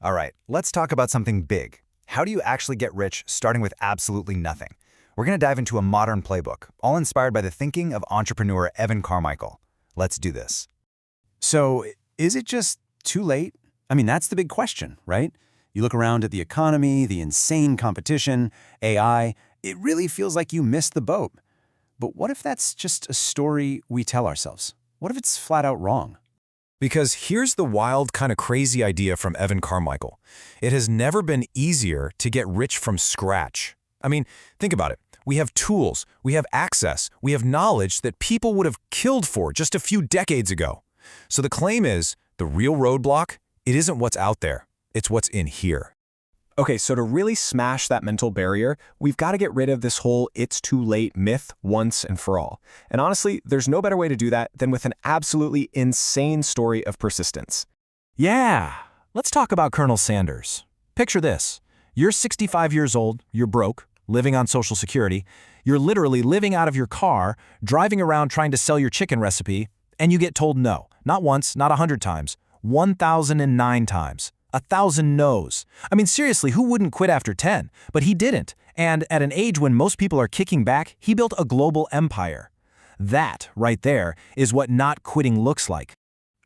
All right, let's talk about something big. How do you actually get rich starting with absolutely nothing? We're going to dive into a modern playbook, all inspired by the thinking of entrepreneur Evan Carmichael. Let's do this. So, is it just too late? I mean, that's the big question, right? You look around at the economy, the insane competition, AI, it really feels like you missed the boat. But what if that's just a story we tell ourselves? What if it's flat out wrong? Because here's the wild, kind of crazy idea from Evan Carmichael. It has never been easier to get rich from scratch. I mean, think about it. We have tools, we have access, we have knowledge that people would have killed for just a few decades ago. So the claim is, the real roadblock, it isn't what's out there, it's what's in here. Okay, so to really smash that mental barrier, we've got to get rid of this whole "it's too late" myth once and for all. And honestly, there's no better way to do that than with an absolutely insane story of persistence. Yeah, let's talk about Colonel Sanders. Picture this. You're 65 years old, you're broke, living on Social Security, you're literally living out of your car, driving around trying to sell your chicken recipe, and you get told no. Not once, not 100 times, 1,009 times. 1,000 no's. I mean, seriously, who wouldn't quit after 10? But he didn't. And at an age when most people are kicking back, he built a global empire. That, right there, is what not quitting looks like.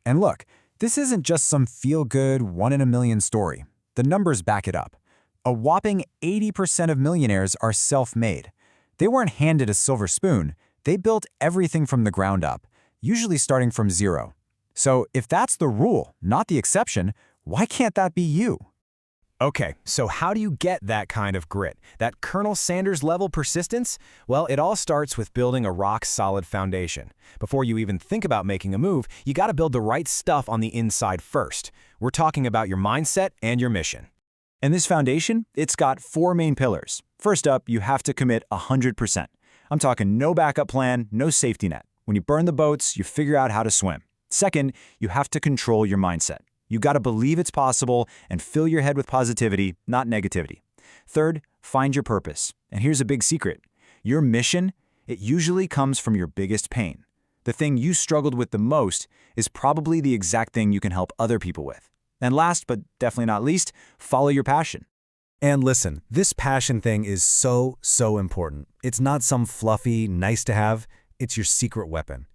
And look, this isn't just some feel-good, one-in-a-million story. The numbers back it up. A whopping 80% of millionaires are self-made. They weren't handed a silver spoon. They built everything from the ground up, usually starting from zero. So if that's the rule, not the exception, why can't that be you? Okay, so how do you get that kind of grit, that Colonel Sanders level persistence? Well, it all starts with building a rock-solid foundation. Before you even think about making a move, you got to build the right stuff on the inside first. We're talking about your mindset and your mission. And this foundation, it's got 4 main pillars. First up, you have to commit 100%. I'm talking no backup plan, no safety net. When you burn the boats, you figure out how to swim. Second, you have to control your mindset. You got to believe it's possible and fill your head with positivity, not negativity. Third, find your purpose. And here's a big secret. Your mission, it usually comes from your biggest pain. The thing you struggled with the most is probably the exact thing you can help other people with. And last, but definitely not least, follow your passion. And listen, this passion thing is so important. It's not some fluffy, nice to have, it's your secret weapon.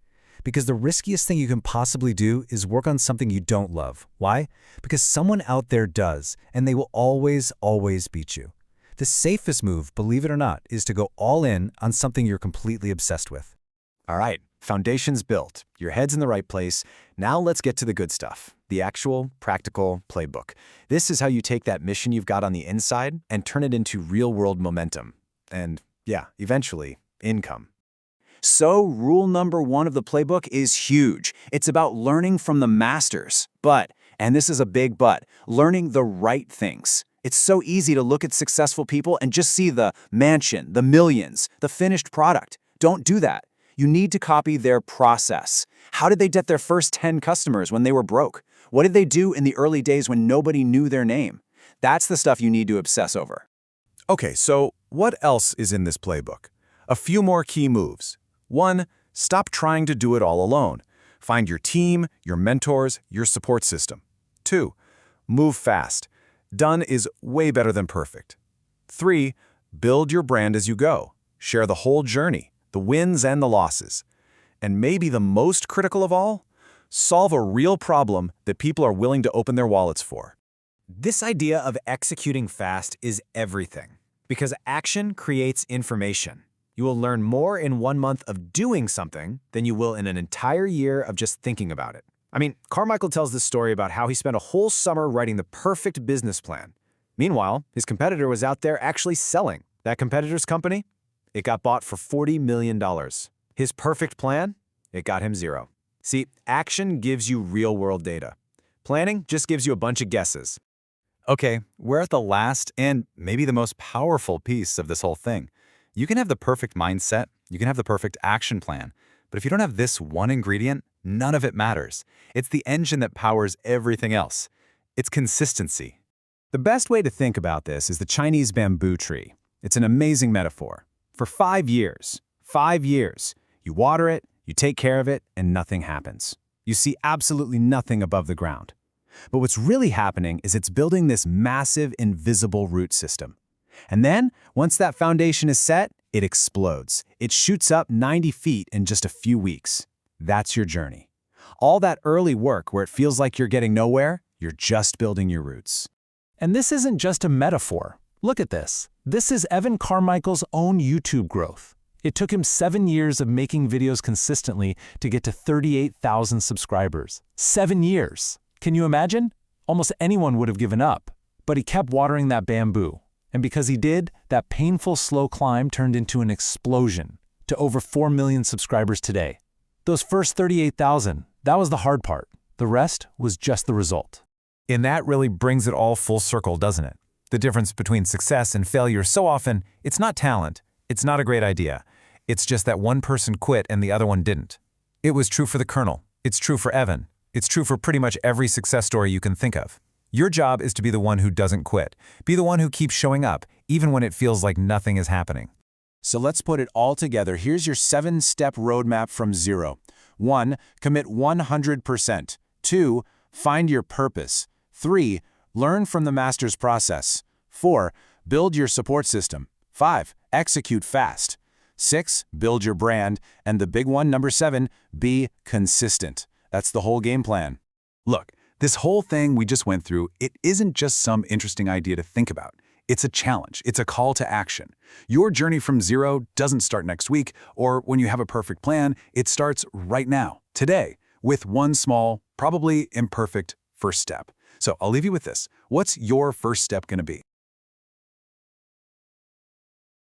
Because the riskiest thing you can possibly do is work on something you don't love. Why? Because someone out there does, and they will always beat you. The safest move, believe it or not, is to go all in on something you're completely obsessed with. All right, foundation's built. Your head's in the right place. Now let's get to the good stuff. The actual, practical playbook. This is how you take that mission you've got on the inside and turn it into real-world momentum. And yeah, eventually, income. So, rule number 1 of the playbook is huge. It's about learning from the masters. But, and this is a big but, learning the right things. It's so easy to look at successful people and just see the mansion, the millions, the finished product. Don't do that. You need to copy their process. How did they get their first 10 customers when they were broke? What did they do in the early days when nobody knew their name? That's the stuff you need to obsess over. Okay, so what else is in this playbook? A few more key moves. 1. Stop trying to do it all alone. Find your team, your mentors, your support system. 2. Move fast. Done is way better than perfect. 3. Build your brand as you go. Share the whole journey, the wins and the losses. And maybe the most critical of all, solve a real problem that people are willing to open their wallets for. This idea of executing fast is everything, because action creates information. You will learn more in 1 month of doing something than you will in an entire year of just thinking about it. I mean, Carmichael tells this story about how he spent a whole summer writing the perfect business plan. Meanwhile, his competitor was out there actually selling. That competitor's company? It got bought for $40 million. His perfect plan? It got him 0. See, action gives you real-world data. Planning just gives you a bunch of guesses. Okay, we're at the last and maybe the most powerful piece of this whole thing. You can have the perfect mindset, you can have the perfect action plan, but if you don't have this one ingredient, none of it matters. It's the engine that powers everything else. It's consistency. The best way to think about this is the Chinese bamboo tree. It's an amazing metaphor. For 5 years, you water it, you take care of it, and nothing happens. You see absolutely nothing above the ground. But what's really happening is it's building this massive, invisible root system. And then, once that foundation is set, it explodes. It shoots up 90 feet in just a few weeks. That's your journey. All that early work where it feels like you're getting nowhere, you're just building your roots. And this isn't just a metaphor. Look at this. This is Evan Carmichael's own YouTube growth. It took him 7 years of making videos consistently to get to 38,000 subscribers. 7 years. Can you imagine? Almost anyone would have given up. But he kept watering that bamboo. And because he did, that painful, slow climb turned into an explosion to over 4 million subscribers today. Those first 38,000, that was the hard part. The rest was just the result. And that really brings it all full circle, doesn't it? The difference between success and failure so often, it's not talent, it's not a great idea. It's just that one person quit and the other one didn't. It was true for the Colonel. It's true for Evan. It's true for pretty much every success story you can think of. Your job is to be the one who doesn't quit. Be the one who keeps showing up, even when it feels like nothing is happening. So let's put it all together. Here's your 7-step roadmap from zero. 1. Commit 100%. 2. Find your purpose. 3. Learn from the master's process. 4. Build your support system. 5. Execute fast. 6. Build your brand. And the big one, number 7, be consistent. That's the whole game plan. Look, this whole thing we just went through, it isn't just some interesting idea to think about. It's a challenge. It's a call to action. Your journey from zero doesn't start next week or when you have a perfect plan. It starts right now, today, with one small, probably imperfect first step. So I'll leave you with this. What's your first step going to be?